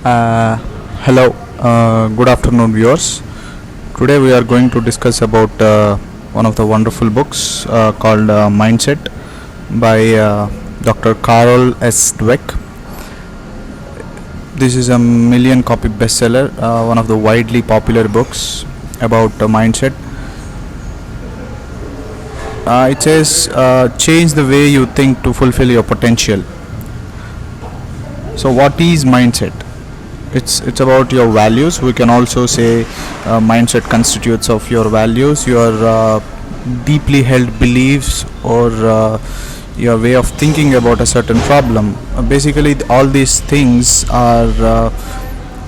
Uh, Hello, good afternoon, viewers. Today we are going to discuss about one of the wonderful books called Mindset by Dr. Carol S. Dweck. This is a million copy bestseller, one of the widely popular books about mindset. It says, change the way you think to fulfill your potential. So, what is mindset? It's about your values. We can also say mindset constitutes of your values, your deeply held beliefs, or your way of thinking about a certain problem. Basically, all these things are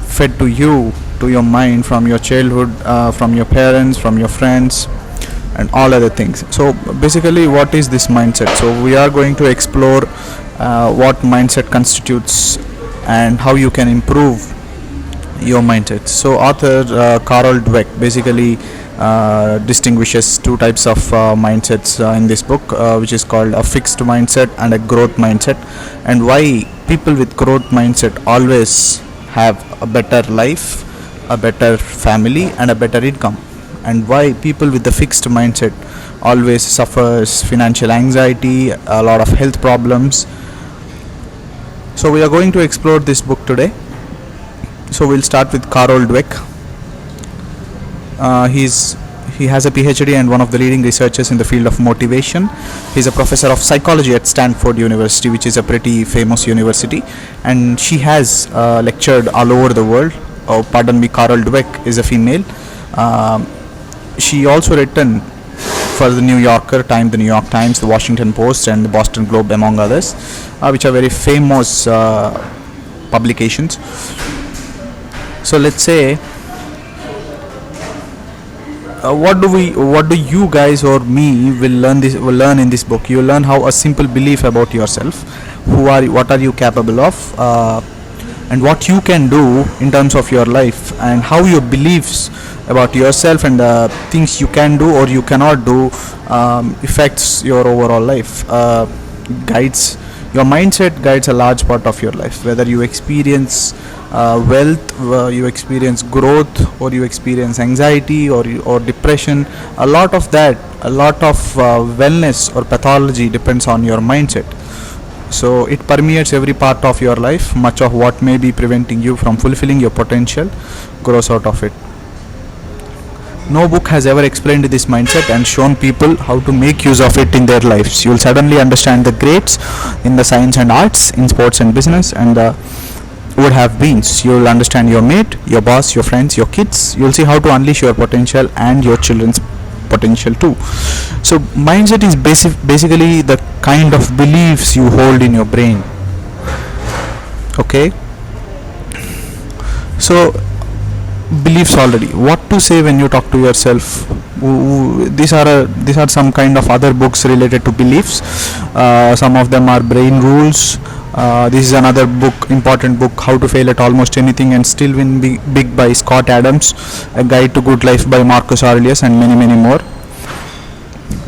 fed to you, to your mind, from your childhood, from your parents, from your friends, and all other things. So basically, what is this mindset? So we are going to explore what mindset constitutes and how you can improve your mindset. So author Carol Dweck basically distinguishes two types of mindsets in this book, which is called a fixed mindset and a growth mindset, and why people with growth mindset always have a better life, a better family, and a better income, and why people with the fixed mindset always suffers financial anxiety, a lot of health problems. So we are going to explore this book today. So we'll start with Carol Dweck. He has a PhD and one of the leading researchers in the field of motivation. He's a professor of psychology at Stanford University, which is a pretty famous university, and she has lectured all over the world. Oh, pardon me, Carol Dweck is a female. She also written for the New Yorker, the New York Times, the Washington Post, and the Boston Globe, among others, which are very famous publications. So let's say, what do you guys or me will learn in this book? You learn how a simple belief about yourself, what are you capable of, and what you can do in terms of your life, and how your beliefs about yourself and things you can do or you cannot do affects your overall life. Guides your mindset, guides a large part of your life, whether you experience wealth, you experience growth, or you experience anxiety or depression. A lot of wellness or pathology depends on your mindset. So it permeates every part of your life. Much of what may be preventing you from fulfilling your potential grows out of it. No book has ever explained this mindset and shown people how to make use of it in their lives. You will suddenly understand the greats in the science and arts, in sports and business, and the would have beens. You will understand your mate, your boss, your friends, your kids. You will see how to unleash your potential and your children's potential too. So mindset is basically the kind of beliefs you hold in your brain. Okay. So beliefs already. What to say when you talk to yourself? These are some kind of other books related to beliefs. Some of them are brain rules. This is another book, important book, How to Fail at Almost Anything and Still Win Big by Scott Adams, A Guide to Good Life by Marcus Aurelius, and many more.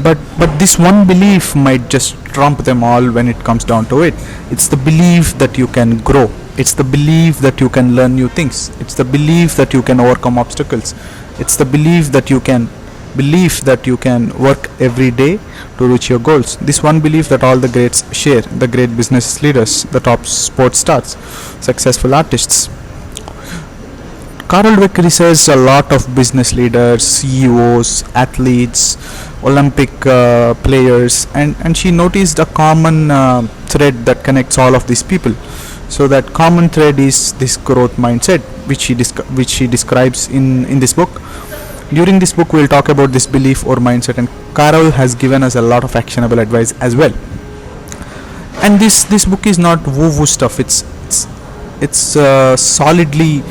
But this one belief might just trump them all when it comes down to it. It's the belief that you can grow. It's the belief that you can learn new things. It's the belief that you can overcome obstacles. It's the belief that you can work every day to reach your goals. This one belief that all the greats share, the great business leaders, the top sports stars, successful artists. Carol Dweck researched a lot of business leaders, CEOs, athletes, Olympic players, and she noticed a common thread that connects all of these people. So that common thread is this growth mindset, which she describes in this book. During this book, we'll talk about this belief or mindset, and Carol has given us a lot of actionable advice as well. And this book is not woo-woo stuff. It's solidly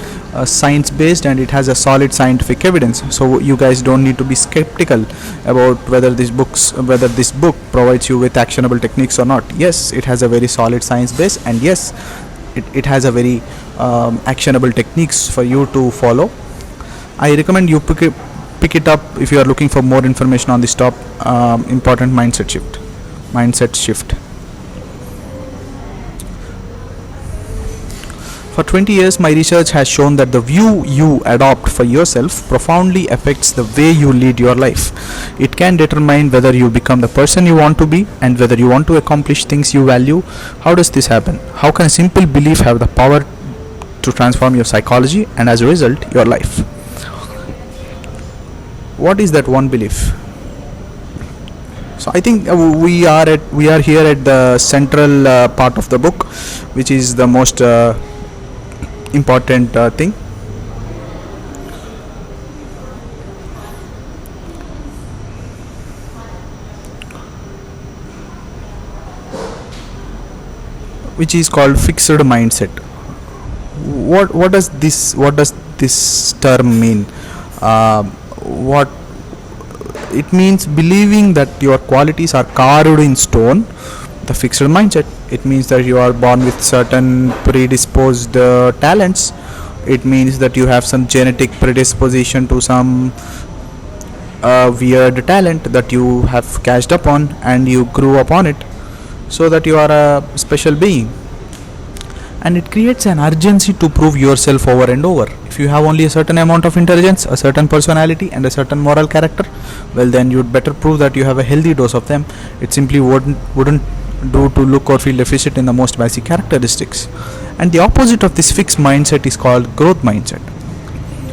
science based, and it has a solid scientific evidence. So you guys don't need to be skeptical about whether this book provides you with actionable techniques or not. Yes, it has a very solid science base, and yes, it has a very actionable techniques for you to follow. I recommend you pick it up if you are looking for more information on this important mindset shift. For 20 years, my research has shown that the view you adopt for yourself profoundly affects the way you lead your life. It can determine whether you become the person you want to be and whether you want to accomplish things you value. How does this happen? How can a simple belief have the power to transform your psychology and, as a result, your life? What is that one belief? So I think we are here at the central part of the book, which is the most important thing. Which is called fixed mindset. What does this term mean? What it means: believing that your qualities are carved in stone. The fixed mindset, it means that you are born with certain predisposed talents. It means that you have some genetic predisposition to some weird talent that you have catched upon and you grew upon it, so that you are a special being. And it creates an urgency to prove yourself over and over. If you have only a certain amount of intelligence, a certain personality, and a certain moral character, well, then you'd better prove that you have a healthy dose of them. It simply wouldn't do to look or feel deficient in the most basic characteristics. And the opposite of this fixed mindset is called growth mindset.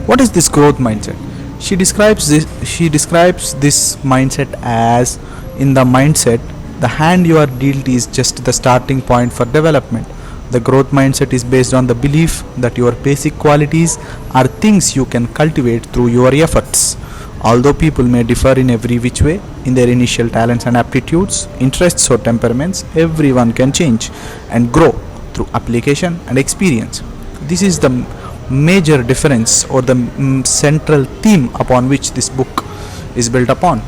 What is this growth mindset? She describes this mindset as: in the mindset, the hand you are dealt is just the starting point for development. The growth mindset is based on the belief that your basic qualities are things you can cultivate through your efforts. Although people may differ in every which way in their initial talents and aptitudes, interests or temperaments, everyone can change and grow through application and experience. This is the major difference, or the central theme upon which this book is built upon.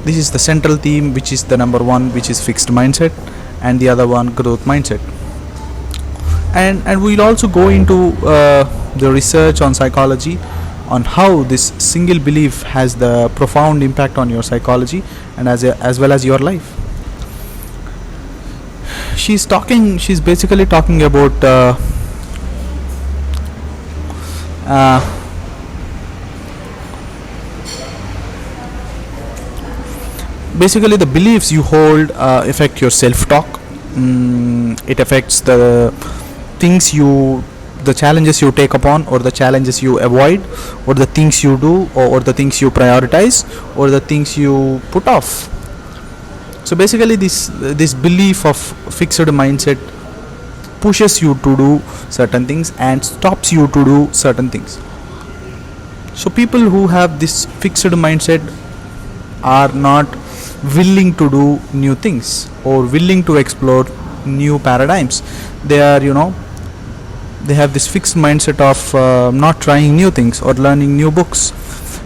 This is the central theme, which is the number one, which is fixed mindset, and the other one, growth mindset. And we'll also go into the research on psychology, on how this single belief has the profound impact on your psychology and as well as your life. She's basically talking about basically the beliefs you hold affect your self-talk. It affects the challenges you take upon, or the challenges you avoid, or the things you do, or the things you prioritize, or the things you put off. So basically this belief of fixed mindset pushes you to do certain things and stops you to do certain things. So people who have this fixed mindset are not willing to do new things or willing to explore new paradigms. They are, they have this fixed mindset of not trying new things or learning new books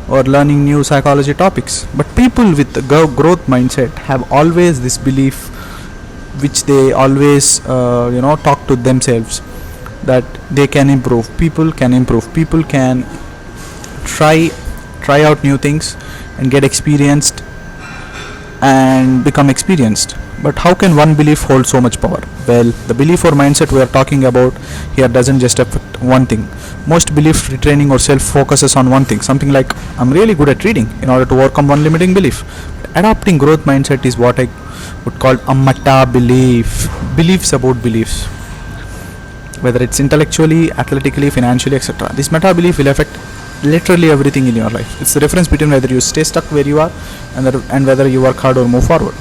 or learning new psychology topics. But people with the growth mindset have always this belief, which they always talk to themselves, that they can improve. People can improve. People can try out new things and get experienced and become experienced. But how can one belief hold so much power? Well, the belief or mindset we are talking about here doesn't just affect one thing. Most belief retraining or self focuses on one thing, something like, I'm really good at reading, in order to overcome one limiting belief. Adopting growth mindset is what I would call a meta belief, beliefs about beliefs, whether it's intellectually, athletically, financially, etc. This meta belief will affect literally everything in your life. It's the difference between whether you stay stuck where you are and whether you work hard or move forward.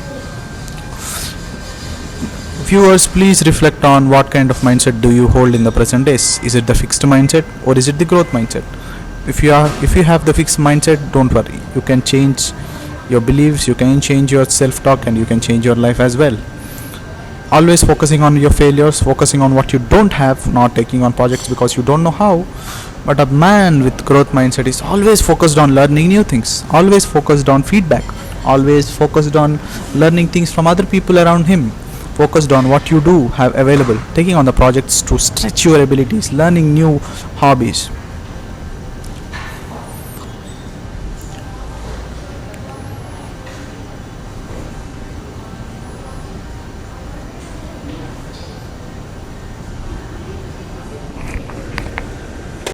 Viewers, please reflect on what kind of mindset do you hold in the present days. Is it the fixed mindset or is it the growth mindset? If you have the fixed mindset, don't worry. You can change your beliefs, you can change your self-talk, and you can change your life as well. Always focusing on your failures, focusing on what you don't have, not taking on projects because you don't know how. But a man with growth mindset is always focused on learning new things, always focused on feedback, always focused on learning things from other people around him, focused on what you do have available, taking on the projects to stretch your abilities, learning new hobbies.